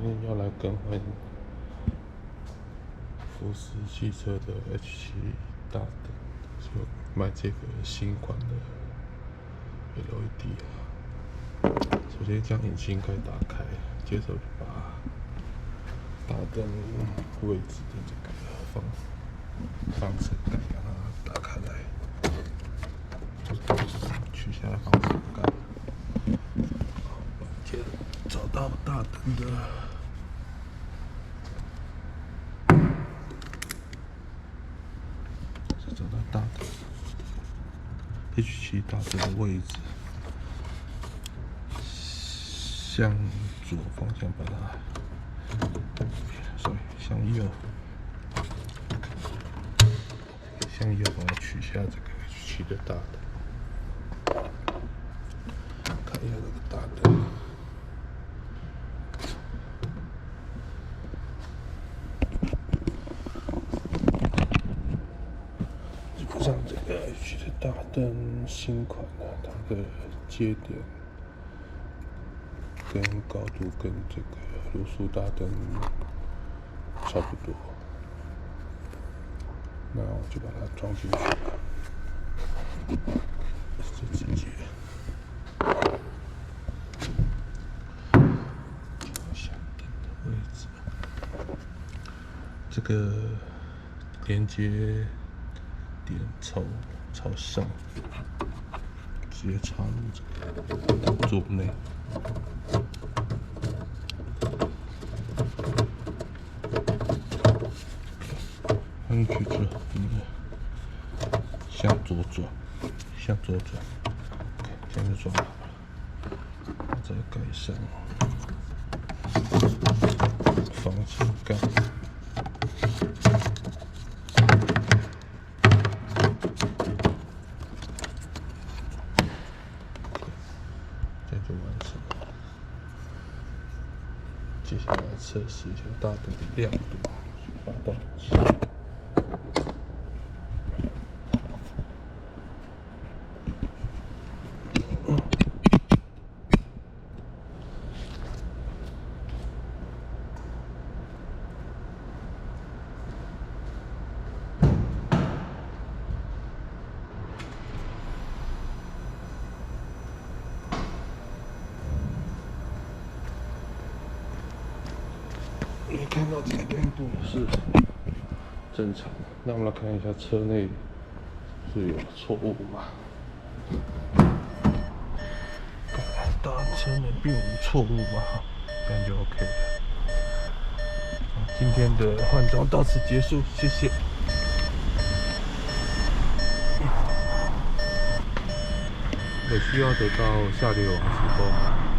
今天要来更换福斯汽车的 H7大灯，就买这个新款的 LED 啊。首先将引擎盖打开，接着就把大灯位置的这个防尘盖让它打开来，取下来防尘盖。接着找到大灯的H7大灯的位置，向左方向把它向右把它取下这个 H7的大灯。看一下这个大灯。像这个 H 的大灯新款呢，它的接点跟高度跟这个卤素大灯差不多，那我就把它装进去了。这几节，下灯的位置，这个连接点朝上，直接插入这个座内。放进去之后，向左转，这样就装好了。再盖上防尘盖。就完成了。接下来测试一下大灯的亮度，发动机。你看到这个亮度是正常的，那我们来看一下车内是有错误吗？大车内并无错误嘛，这样就 OK 了。今天的换装到此结束，谢谢。有需要得到下列网址购买。